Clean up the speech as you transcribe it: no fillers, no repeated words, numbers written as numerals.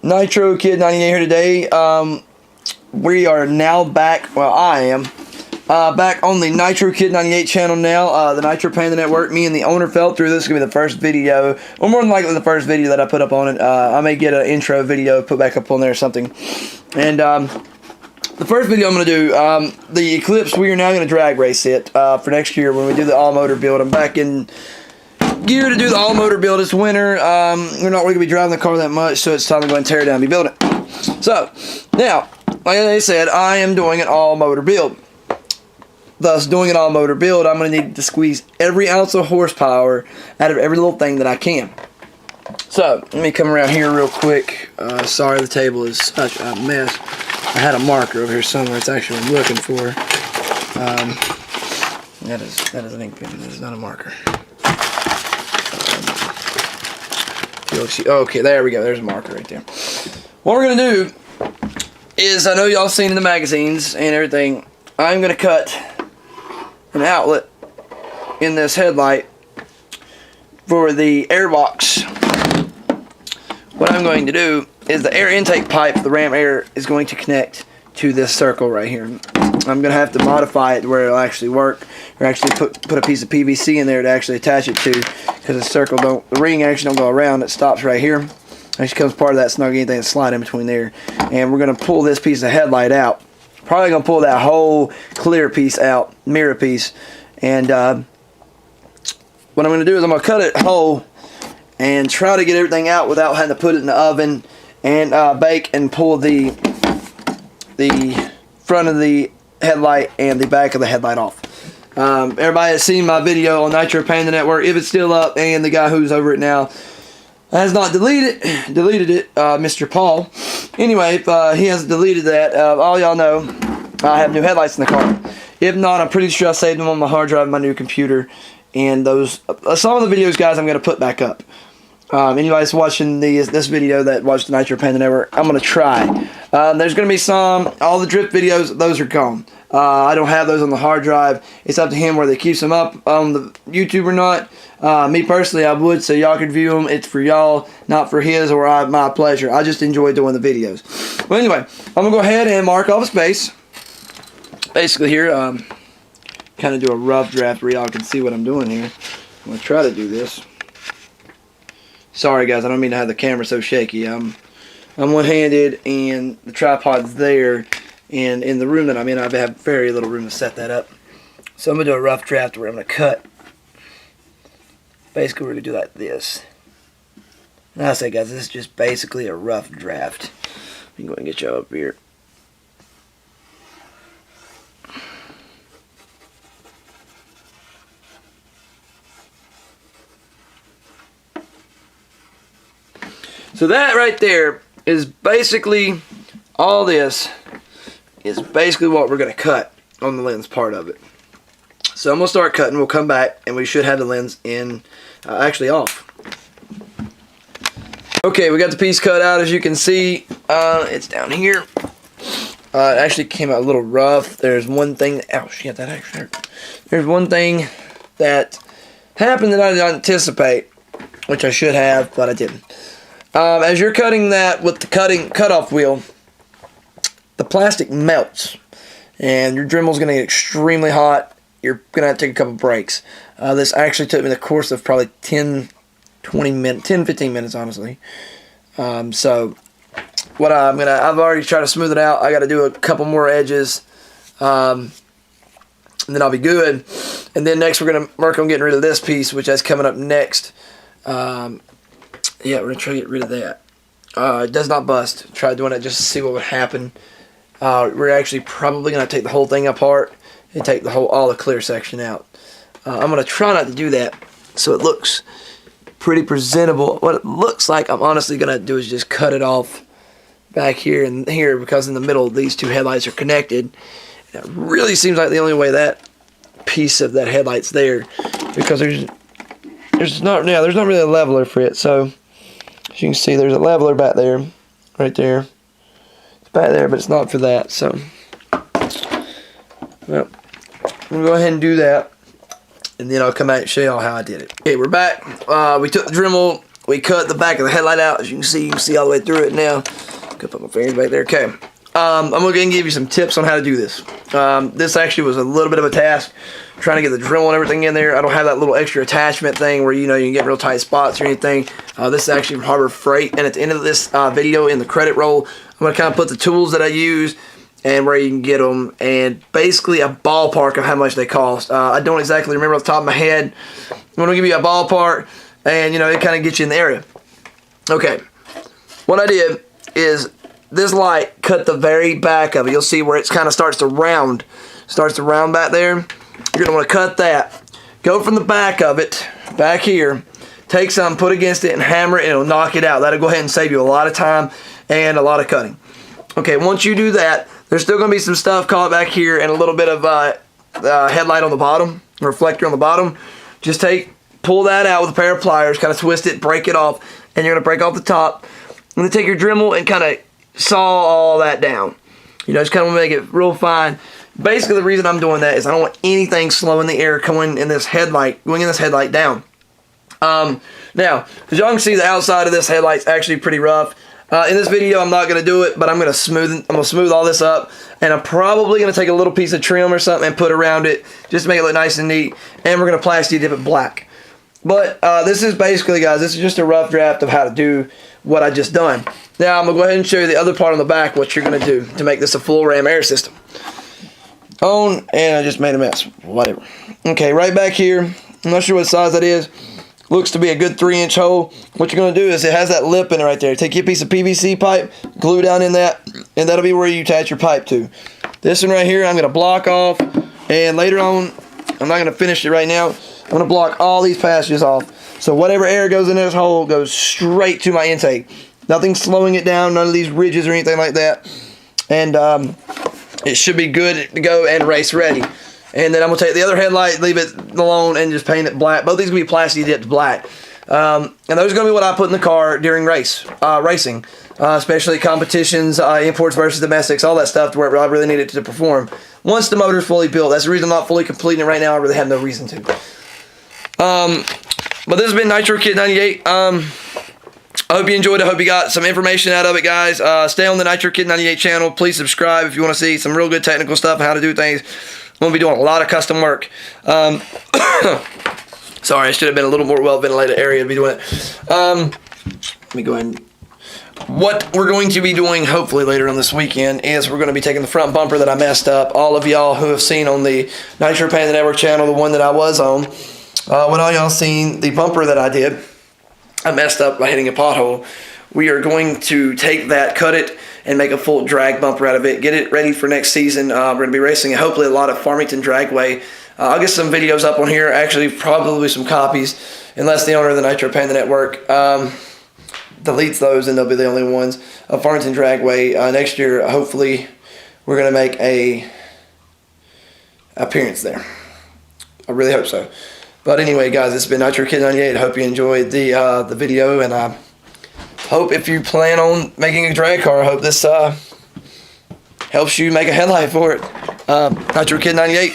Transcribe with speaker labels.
Speaker 1: Nitro Kid 98 here today. We are now back, well I am, back on the Nitro Kid 98 channel now, the Nitro Panda Network. Me and the owner felt through this is going to be the first video, or more than likely the first video that I put up on it. I may get an intro video put back up on there or something. And the first video I'm going to do, the Eclipse, we are now going to drag race it for next year when we do the all-motor build. I'm back in gear to do the all-motor build. It's winter. We're not really going to be driving the car that much, so it's time to go and tear it down and be building it. So, now, like I said, I am doing an all-motor build. Thus, doing an all-motor build, I'm going to need to squeeze every ounce of horsepower out of every little thing that I can. So, let me come around here real quick. Sorry, the table is such a mess. I had a marker over here somewhere. It's actually what I'm looking for. That is an ink pen. That is not a marker. Okay, there we go. There's a marker right there. What we're going to do is, I know y'all seen in the magazines and everything, I'm going to cut an outlet in this headlight for the air box. What I'm going to do is the air intake pipe, the ram air, is going to connect to this circle right here. I'm going to have to modify it to where it'll actually work, or actually put a piece of PVC in there to actually attach it to, because the ring actually don't go around, it stops right here. Actually comes part of that snug, anything that slide in between there. And we're going to pull this piece of headlight out. Probably going to pull that whole clear piece out, mirror piece. And what I'm going to do is I'm going to cut it whole and try to get everything out without having to put it in the oven and bake and pull the front of the headlight and the back of the headlight off. Everybody has seen my video on Nitro Panda Network, if it's still up, and the guy who's over it now has not deleted it, Mr. Paul. Anyway, if he hasn't deleted that, all y'all know I have new headlights in the car. If not, I'm pretty sure I saved them on my hard drive in my new computer. And those, some of the videos, guys, I'm going to put back up. Anybody's watching this video that watched the Nitro Panda Network, I'm going to try. There's going to be all the drift videos, those are gone. I don't have those on the hard drive. It's up to him whether he keeps them up on the YouTube or not. Me personally, I would, so y'all can view them. It's for y'all, not for his or my pleasure. I just enjoy doing the videos. Well, anyway, I'm going to go ahead and mark off a space. Basically here, kind of do a rough draft where y'all can see what I'm doing here. I'm going to try to do this. Sorry guys, I don't mean to have the camera so shaky. I'm one-handed and the tripod's there, and in the room that I'm in, I have very little room to set that up. So I'm going to do a rough draft where I'm going to cut. Basically, we're going to do like this. And I say, guys, this is just basically a rough draft. I'm going to get you up here. So that right there is basically, all this is basically what we're going to cut on the lens part of it. So I'm going to start cutting, we'll come back, and we should have the lens in, actually off. Okay, we got the piece cut out, as you can see. It's down here. It actually came out a little rough. There's one thing, ouch, yeah, that actually hurt. There's one thing that happened that I didn't anticipate, which I should have, but I didn't. As you're cutting that with the cutoff wheel, the plastic melts, and your Dremel's going to get extremely hot. You're going to have to take a couple breaks. This actually took me the course of probably 10, 15 minutes, honestly. So, what I've already tried to smooth it out. I got to do a couple more edges, and then I'll be good. And then next we're going to work on getting rid of this piece, which is coming up next. Yeah, we're going to try to get rid of that. It does not bust. Try doing it just to see what would happen. We're actually probably going to take the whole thing apart and take all the clear section out. I'm going to try not to do that so it looks pretty presentable. What it looks like I'm honestly going to do is just cut it off back here and here, because in the middle these two headlights are connected. And it really seems like the only way that piece of that headlight's there, because there's not really a leveler for it. So as you can see, there's a leveler back there, right there. It's back there, but it's not for that. So, well, I'm going to go ahead and do that, and then I'll come back and show y'all how I did it. Okay, we're back. We took the Dremel, we cut the back of the headlight out. As you can see all the way through it now. Go put my fingers back there. Okay. I'm going to give you some tips on how to do this. This actually was a little bit of a task, trying to get the Dremel and everything in there. I don't have that little extra attachment thing where, you know, you can get real tight spots or anything. This is actually from Harbor Freight, and at the end of this video, in the credit roll, I'm going to kind of put the tools that I use and where you can get them, and basically a ballpark of how much they cost. I don't exactly remember off the top of my head. I'm going to give you a ballpark, and, you know, it kind of gets you in the area. Okay, what I did is this light cut the very back of it. You'll see where it kind of starts to round back there. You're going to want to cut that. Go from the back of it, back here, take some, put against it, and hammer it, and it'll knock it out. That'll go ahead and save you a lot of time and a lot of cutting. Okay, once you do that, there's still going to be some stuff caught back here and a little bit of headlight on the bottom, reflector on the bottom. Just pull that out with a pair of pliers, kind of twist it, break it off, and you're going to break off the top. And then take your Dremel and kind of saw all that down. You know, just kind of make it real fine. Basically, the reason I'm doing that is I don't want anything slowing the air going in this headlight down. Now, as y'all can see, the outside of this headlight's actually pretty rough. In this video, I'm not going to do it, but I'm going to smooth all this up, and I'm probably going to take a little piece of trim or something and put around it just to make it look nice and neat, and we're going to plastic dip it black. But this is basically, guys, this is just a rough draft of how to do what I just done. Now, I'm going to go ahead and show you the other part on the back, what you're going to do to make this a full ram air system. And I just made a mess. Whatever. Okay, right back here, I'm not sure what size that is. Looks to be a good 3-inch hole. What you're going to do is it has that lip in it right there. Take your piece of PVC pipe, glue down in that, and that'll be where you attach your pipe to. This one right here, I'm going to block off, and later on, I'm not going to finish it right now. I'm going to block all these passages off. So whatever air goes in this hole goes straight to my intake. Nothing slowing it down, none of these ridges or anything like that. And it should be good to go and race ready. And then I'm going to take the other headlight, leave it alone, and just paint it black. Both these are going to be plastic dipped black. And those are going to be what I put in the car during racing. Especially competitions, imports versus domestics, all that stuff to where I really need it to perform. Once the motor is fully built. That's the reason I'm not fully completing it right now. I really have no reason to. But this has been Nitro Kid 98. I hope you enjoyed it. I hope you got some information out of it, guys. Stay on the Nitro Kid 98 channel. Please subscribe if you want to see some real good technical stuff and how to do things. I'm going to be doing a lot of custom work. Sorry, I should have been a little more well-ventilated area to be doing it. Let me go ahead and... What we're going to be doing, hopefully later on this weekend, is we're going to be taking the front bumper that I messed up. All of y'all who have seen on the Nitro Panda Network channel, the one that I was on, when all y'all seen the bumper that I did, I messed up by hitting a pothole. We are going to take that, cut it, and make a full drag bumper out of it. Get it ready for next season. We're going to be racing hopefully a lot of Farmington Dragway. I'll get some videos up on here, actually probably some copies, unless the owner of the Nitro Panda Network deletes those, and they'll be the only ones. Farmington Dragway. Next year, hopefully, we're going to make a appearance there. I really hope so. But anyway, guys, this has been Nitro Kid 98. I hope you enjoyed the video, and I hope if you plan on making a drag car, I hope this helps you make a headlight for it. Nitro Kid 98.